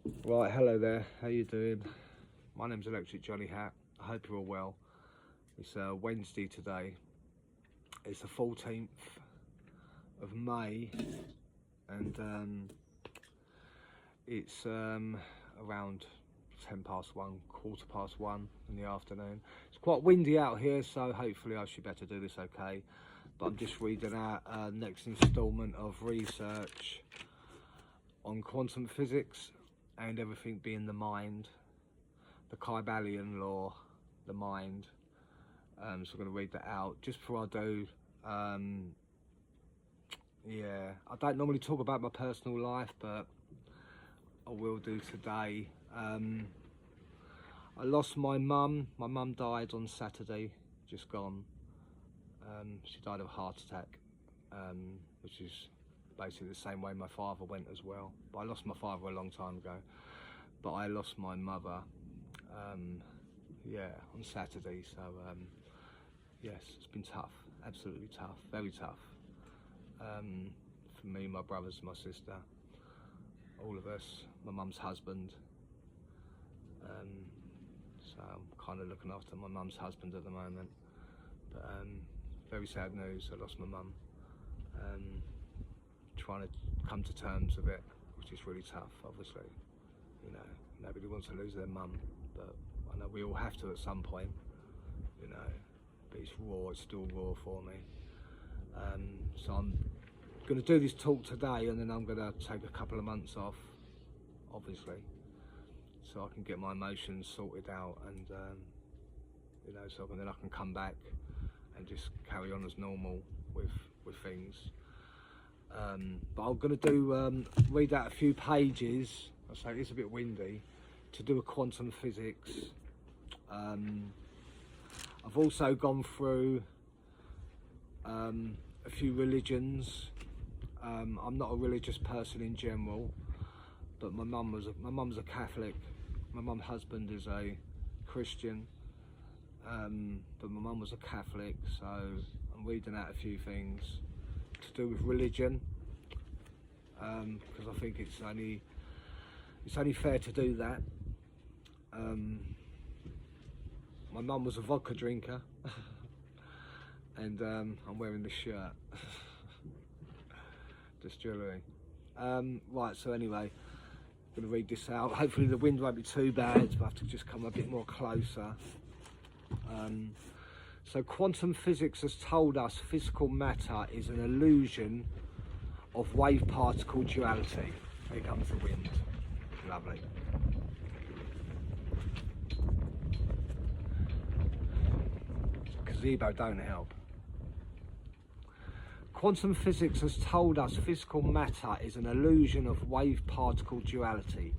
Right, hello there, how you doing? My name's Electric Johnny Hat. I hope you're all well. It's Wednesday today. It's the 14th of May, and it's around 10 past 1, quarter past 1 in the afternoon. It's quite windy out here, so hopefully I should be able to do this okay. But I'm just reading out next instalment of research on quantum physics and everything being the mind, the Kybalion law, the mind. So I'm going to read that out just before I do. Yeah, I don't normally talk about my personal life, but I will do today. I lost my mum. My mum died on Saturday, just gone. She died of a heart attack, which is basically the same way my father went as well. But I lost my father a long time ago. But I lost my mother, yeah, on Saturday. So yes, it's been tough, absolutely tough, very tough. For me, my brothers, my sister, all of us, my mum's husband. So I'm kind of looking after my mum's husband at the moment. But very sad news, I lost my mum. Trying to come to terms with it, which is really tough, obviously. You know, nobody wants to lose their mum, but I know we all have to at some point, you know. But it's raw, it's still raw for me. So I'm going to do this talk today, and then I'm going to take a couple of months off, obviously, so I can get my emotions sorted out, and you know, so then I can come back and just carry on as normal with things. But I'm going to do read out a few pages. I say it's a bit windy to do a quantum physics. I've also gone through a few religions. I'm not a religious person in general, but my mum's a Catholic. My mum's husband is a Christian, but my mum was a Catholic, so I'm reading out a few things to do with religion, because I think it's only fair to do that. My mum was a vodka drinker, and I'm wearing this shirt. Distillery. Right, so anyway, I'm going to read this out. Hopefully the wind won't be too bad, but I have to just come a bit more closer. So quantum physics has told us physical matter is an illusion of wave-particle duality. Here comes the wind. Lovely. Gazebo don't help. Quantum physics has told us physical matter is an illusion of wave-particle duality,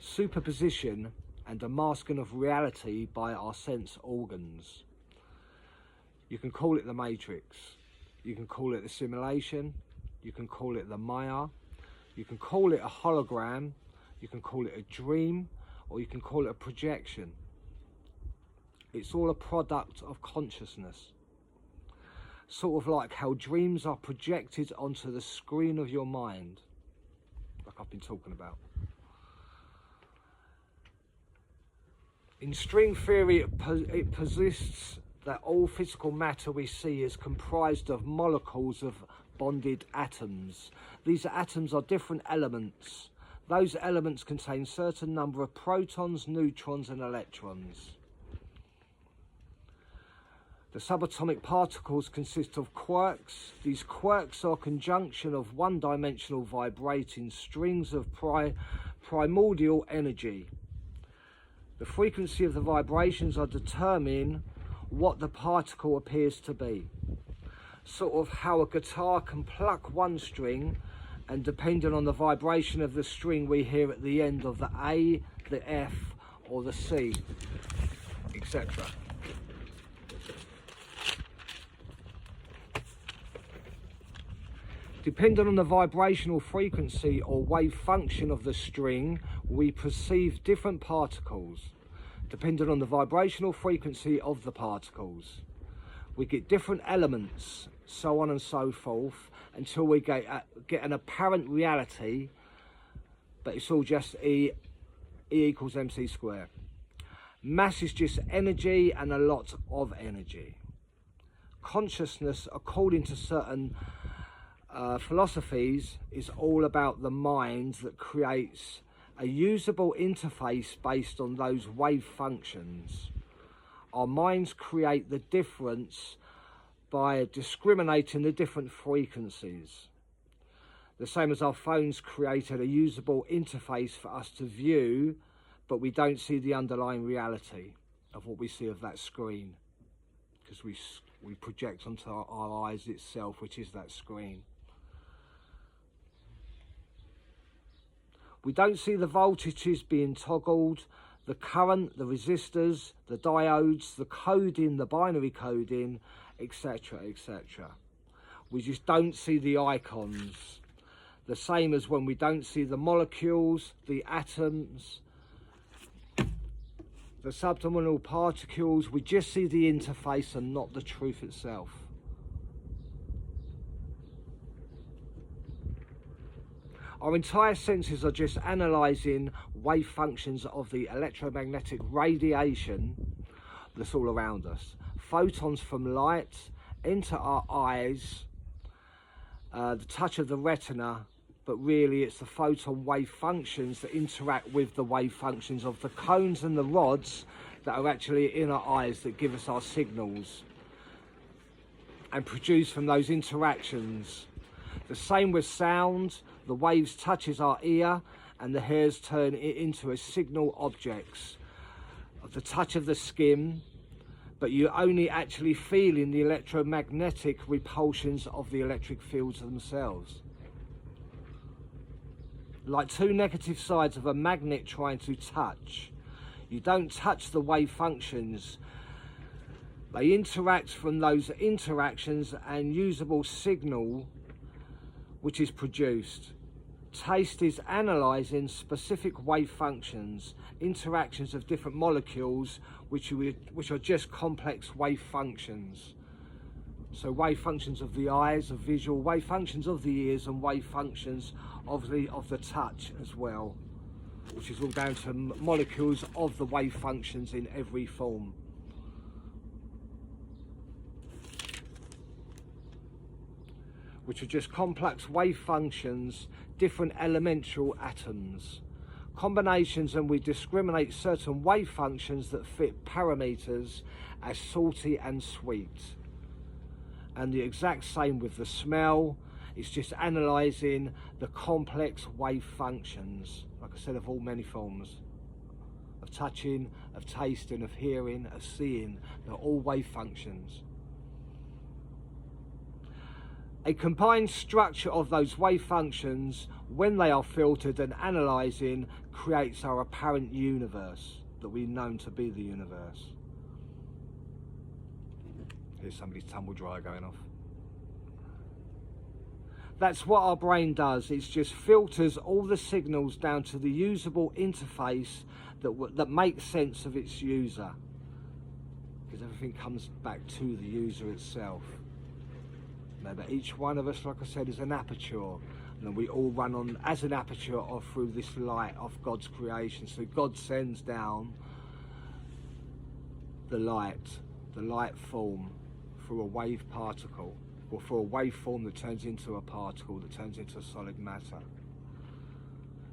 superposition and a masking of reality by our sense organs. You can call it the Matrix, you can call it the simulation, you can call it the Maya, you can call it a hologram, you can call it a dream, or you can call it a projection. It's all a product of consciousness. Sort of like how dreams are projected onto the screen of your mind, like I've been talking about. In string theory, it persists that all physical matter we see is comprised of molecules of bonded atoms. These atoms are different elements. Those elements contain certain number of protons, neutrons and electrons. The subatomic particles consist of quarks. These quarks are a conjunction of one-dimensional vibrating strings of primordial energy. The frequency of the vibrations are determine what the particle appears to be. Sort of how a guitar can pluck one string, and depending on the vibration of the string we hear at the end of the A, the F or the C, etc. Depending on the vibrational frequency or wave function of the string, we perceive different particles. Depending on the vibrational frequency of the particles, we get different elements, so on and so forth, until we get an apparent reality, but it's all just E equals mc squared. Mass is just energy and a lot of energy. Consciousness, according to certain philosophies, is all about the mind that creates a usable interface based on those wave functions. Our minds create the difference by discriminating the different frequencies. The same as our phones created a usable interface for us to view, but we don't see the underlying reality of what we see of that screen, because we project onto our eyes itself, which is that screen. We don't see the voltages being toggled, the current, the resistors, the diodes, the coding, the binary coding, etc, etc. We just don't see the icons. The same as when we don't see the molecules, the atoms, the subatomic particles, we just see the interface and not the truth itself. Our entire senses are just analysing wave functions of the electromagnetic radiation that's all around us. Photons from light enter our eyes, the touch of the retina, but really it's the photon wave functions that interact with the wave functions of the cones and the rods that are actually in our eyes that give us our signals and produce from those interactions. The same with sound. The waves touches our ear and the hairs turn it into a signal objects of the touch of the skin, but you're only actually feeling the electromagnetic repulsions of the electric fields themselves. Like two negative sides of a magnet trying to touch. You don't touch the wave functions. They interact from those interactions and usable signal which is produced. Taste is analysing specific wave functions, interactions of different molecules which are just complex wave functions. So wave functions of the eyes, of visual, wave functions of the ears, and wave functions of the touch as well, which is all down to molecules of the wave functions in every form. Which are just complex wave functions, different elemental atoms. Combinations, and we discriminate certain wave functions that fit parameters as salty and sweet. And the exact same with the smell. It's just analysing the complex wave functions, like I said, of all many forms. Of touching, of tasting, of hearing, of seeing. They're all wave functions. A combined structure of those wave functions, when they are filtered and analysing, creates our apparent universe that we've known to be the universe. Here's somebody's tumble dryer going off. That's what our brain does. It just filters all the signals down to the usable interface that makes sense of its user. Because everything comes back to the user itself. But each one of us, like I said, is an aperture. And we all run on as an aperture or through this light of God's creation. So God sends down the light form through a wave particle, or for a waveform that turns into a particle, that turns into solid matter.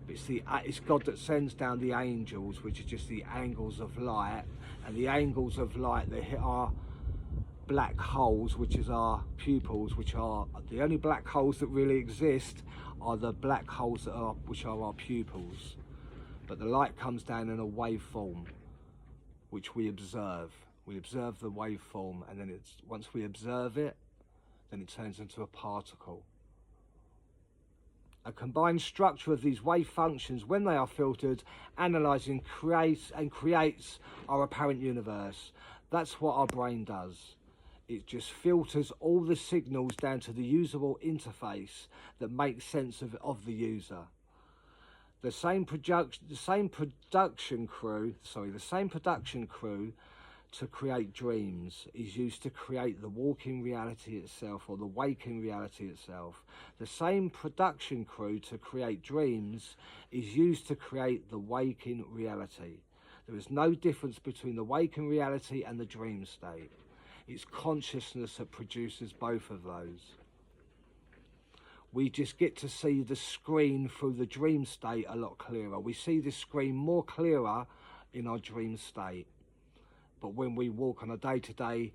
It's God that sends down the angels, which are just the angles of light, and the angles of light, they hit our black holes, which is our pupils, which are the only black holes that really exist, are the black holes which are our pupils. But the light comes down in a waveform, which we observe. We observe the waveform, and then once we observe it, then it turns into a particle. A combined structure of these wave functions, when they are filtered, analysing, creates our apparent universe. That's what our brain does. It just filters all the signals down to the usable interface that makes sense of the user. The same production crew to create dreams is used to create the walking reality itself, or the waking reality itself. The same production crew to create dreams is used to create the waking reality. There is no difference between the waking reality and the dream state. It's consciousness that produces both of those. We just get to see the screen through the dream state a lot clearer. We see the screen more clearer in our dream state. But when we walk on a day-to-day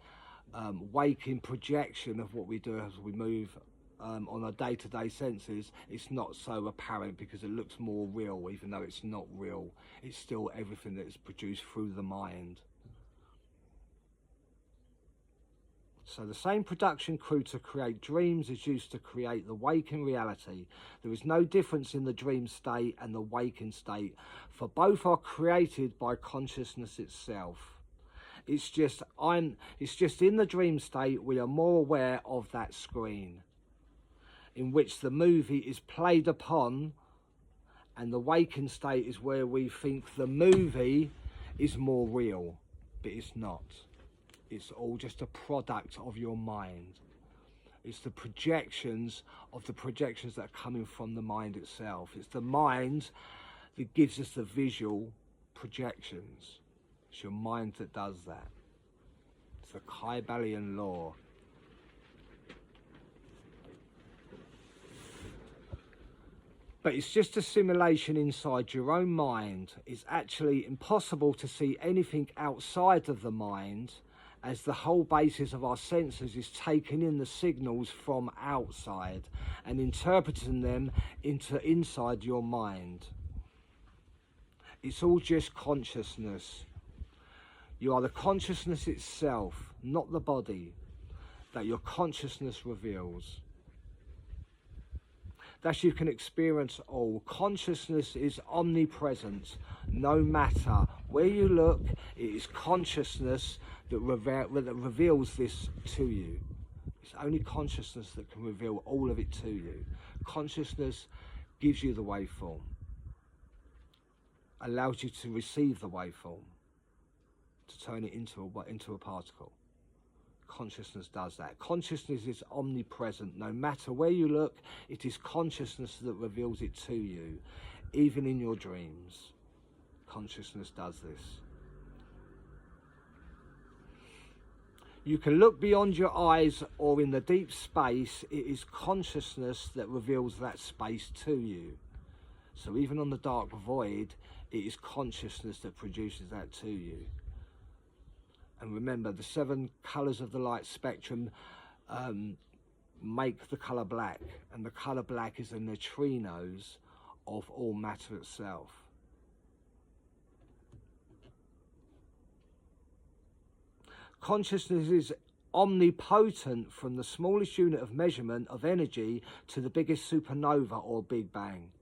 waking projection of what we do as we move on our day-to-day senses, it's not so apparent because it looks more real, even though it's not real. It's still everything that is produced through the mind. So the same production crew to create dreams is used to create the waking reality. There is no difference in the dream state and the waking state, for both are created by consciousness itself. It's just in the dream state we are more aware of that screen in which the movie is played upon, and the waking state is where we think the movie is more real, but it's not. It's all just a product of your mind. It's the projections of the projections that are coming from the mind itself. It's the mind that gives us the visual projections. It's your mind that does that. It's the Kybalion law. But it's just a simulation inside your own mind. It's actually impossible to see anything outside of the mind, as the whole basis of our senses is taking in the signals from outside and interpreting them into inside your mind. It's all just consciousness. You are the consciousness itself, not the body, that your consciousness reveals. That you can experience all. Consciousness is omnipresent, no matter where you look. It is consciousness that reveals this to you. It's only consciousness that can reveal all of it to you. Consciousness gives you the waveform, allows you to receive the waveform, to turn it into a particle. Consciousness does that. Consciousness is omnipresent. No matter where you look, it is consciousness that reveals it to you. Even in your dreams, consciousness does this. You can look beyond your eyes or in the deep space. It is consciousness that reveals that space to you. So even on the dark void, it is consciousness that produces that to you. And remember, the 7 colours of the light spectrum make the colour black, and the colour black is the neutrinos of all matter itself. Consciousness is omnipotent from the smallest unit of measurement of energy to the biggest supernova or Big Bang.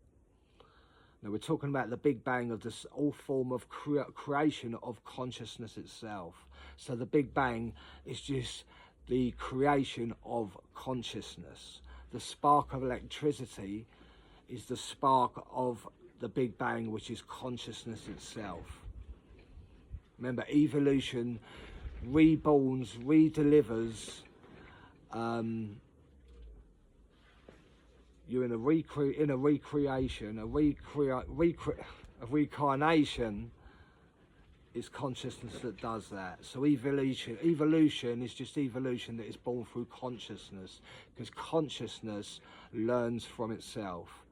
Now we're talking about the Big Bang of this all form of creation of consciousness itself. So the Big Bang is just the creation of consciousness. The spark of electricity is the spark of the Big Bang, which is consciousness itself. Remember, evolution reborns, redelivers. You're in a recreation, a reincarnation. It's consciousness that does that. So evolution is just evolution that is born through consciousness, because consciousness learns from itself.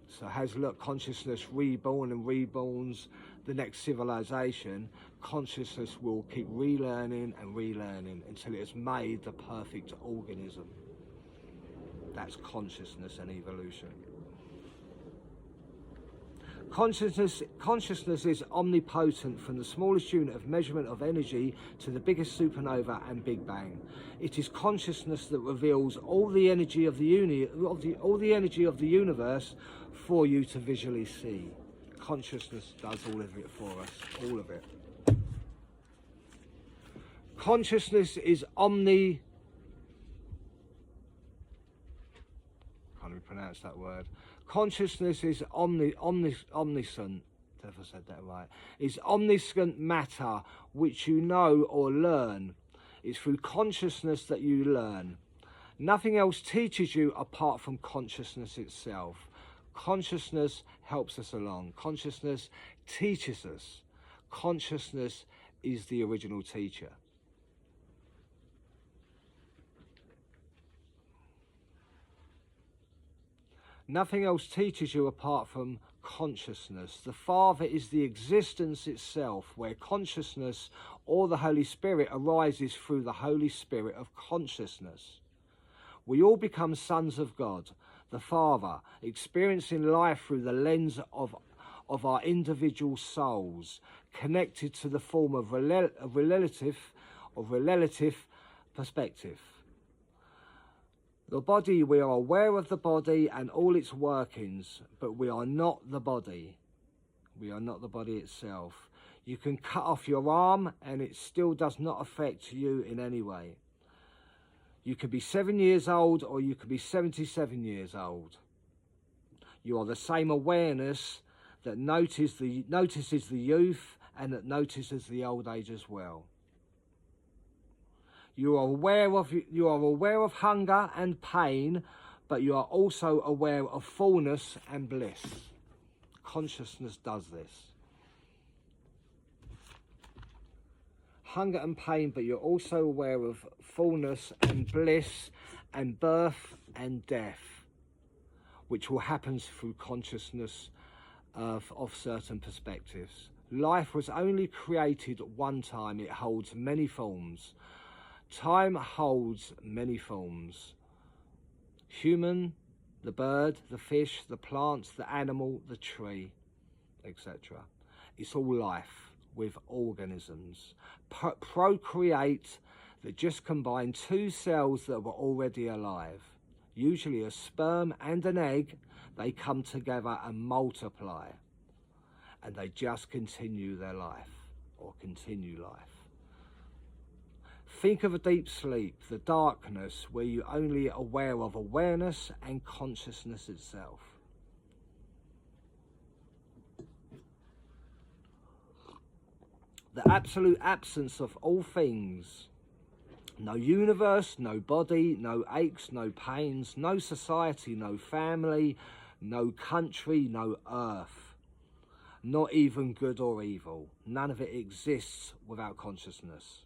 So as consciousness reborn and reborns the next civilization, consciousness will keep relearning and relearning until it has made the perfect organism. That's consciousness and evolution. Consciousness is omnipotent from the smallest unit of measurement of energy to the biggest supernova and Big Bang. It is consciousness that reveals all the energy of the universe for you to visually see. Consciousness does all of it for us, all of it. Consciousness is can't even pronounce that word. Consciousness is omniscient, if I said that right, is omniscient matter which you know or learn. It's through consciousness that you learn. Nothing else teaches you apart from consciousness itself. Consciousness helps us along. Consciousness teaches us. Consciousness is the original teacher. Nothing else teaches you apart from consciousness. The Father is the existence itself, where consciousness or the Holy Spirit arises through the Holy Spirit of consciousness. We all become sons of God, the Father, experiencing life through the lens of our individual souls, connected to the form of relative perspective. The body, we are aware of the body and all its workings, but we are not the body. We are not the body itself. You can cut off your arm and it still does not affect you in any way. You could be 7 years old or you could be 77 years old. You are the same awareness that notices the youth and that notices the old age as well. You are aware of hunger and pain, but you are also aware of fullness and bliss. Consciousness does this. Hunger and pain, but you're also aware of fullness and bliss and birth and death, which will happen through consciousness of certain perspectives. Life was only created one time. It holds many forms. Time holds many forms. Human, the bird, the fish, the plants, the animal, the tree, etc. It's all life with organisms. Procreate that just combine two cells that were already alive. Usually a sperm and an egg, they come together and multiply. And they just continue their life, or continue life. Think of a deep sleep, the darkness where you're only aware of awareness and consciousness itself. The absolute absence of all things. No universe, no body, no aches, no pains, no society, no family, no country, no earth. Not even good or evil. None of it exists without consciousness.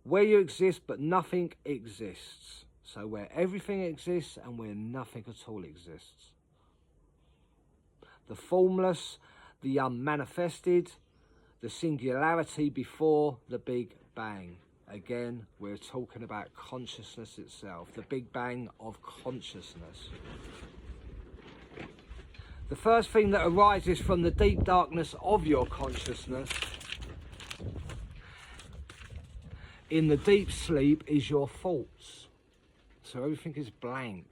Where you exist but nothing exists. So where everything exists and where nothing at all exists. The formless, the unmanifested, the singularity before the Big Bang. Again, we're talking about consciousness itself, the Big Bang of consciousness. The first thing that arises from the deep darkness of your consciousness in the deep sleep is your thoughts. So everything is blank,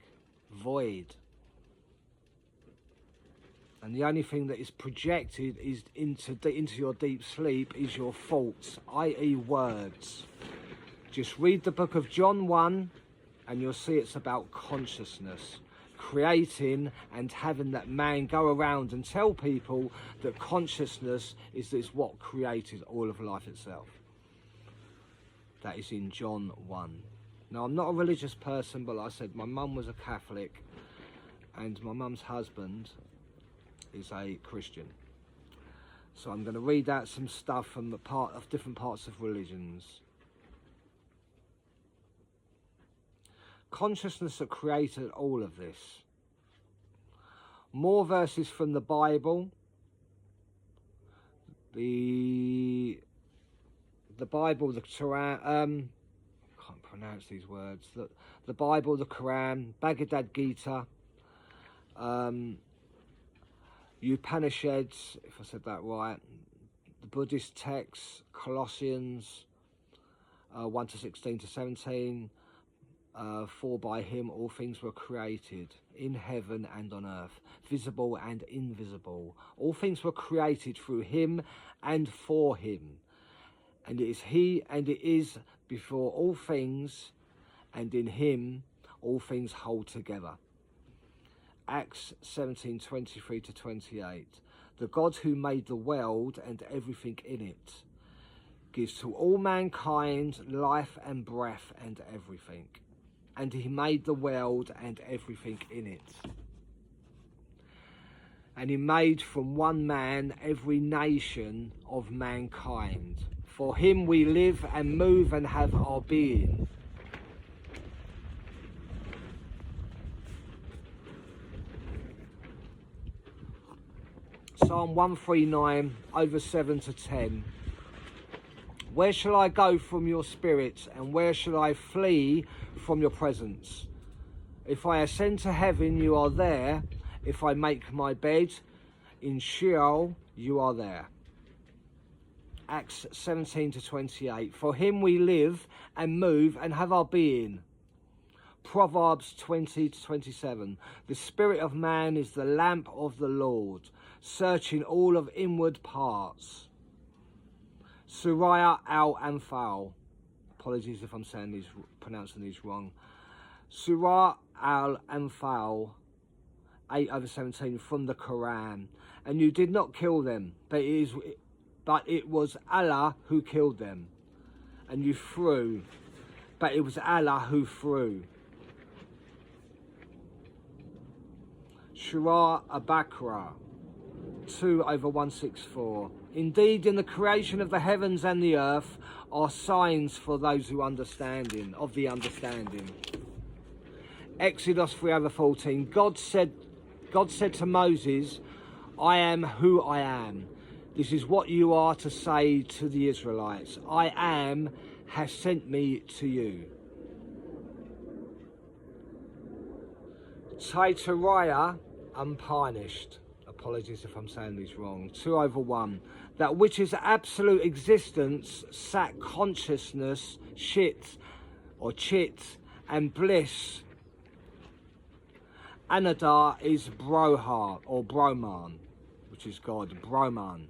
void. And the only thing that is projected is into your deep sleep is your thoughts, i.e. words. Just read the book of John 1 and you'll see it's about consciousness. Creating and having that man go around and tell people that consciousness is what created all of life itself. That is in John 1. Now, I'm not a religious person, but like I said, my mum was a Catholic and my mum's husband is a Christian. So I'm going to read out some stuff from the different parts of religions. Consciousness that created all of this. More verses from the Bible. The Bible, the Quran, can't pronounce these words. The Bible, the Quran, Bhagavad Gita, Upanishads, if I said that right, the Buddhist texts, Colossians 1 to 16 to 17, for by him all things were created, in heaven and on earth, visible and invisible. All things were created through him and for him. And it is he and it is before all things, and in him all things hold together. Acts 17:23 to 28. The God who made the world and everything in it gives to all mankind life and breath and everything. And he made the world and everything in it. And he made from one man every nation of mankind. For him we live and move and have our being. Psalm 139, over 7 to 10. Where shall I go from your spirit, and where shall I flee from your presence? If I ascend to heaven, you are there. If I make my bed in Sheol, you are there. Acts 17 to 28. For him we live and move and have our being. Proverbs 20 to 27. The spirit of man is the lamp of the Lord, searching all of inward parts. Surah al-Anfal. Apologies if I'm pronouncing these wrong. Surah al-Anfal 8/17 from the Quran. And you did not kill them, but it was Allah who killed them. And you threw, but it was Allah who threw. Surah al-Baqarah 2/164. Indeed, in the creation of the heavens and the earth are signs for those who understanding. Exodus 3/14. God said to Moses, I am who I am. This is what you are to say to the Israelites. I am has sent me to you. Taitaraya unpunished. Apologies if I'm saying these wrong. 2/1. That which is absolute existence, sat consciousness, chit, and bliss. Anadar is Broha or Broman, which is God. Broman.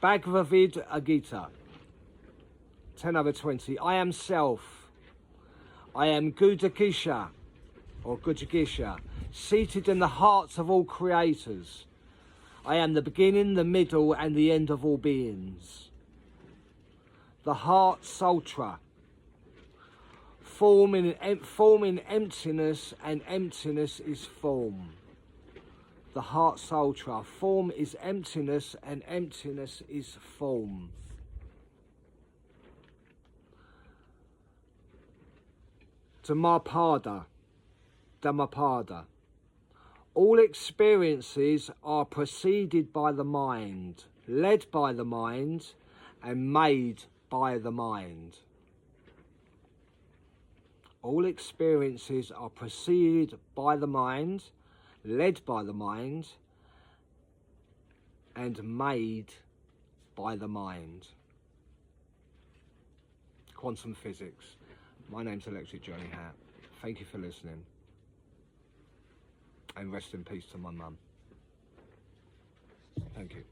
Bhagavad Gita 10/20. I am self. I am Gudagisha or Gujagisha, seated in the hearts of all creators. I am the beginning, the middle, and the end of all beings. The heart Sutra. Form in emptiness, and emptiness is form. The heart Sutra. Form is emptiness, and emptiness is form. Dhammapada. All experiences are preceded by the mind, led by the mind, and made by the mind. All experiences are preceded by the mind, led by the mind, and made by the mind. Quantum physics. My name's Electric Johnny Hat. Thank you for listening. And rest in peace to my mum. Thank you.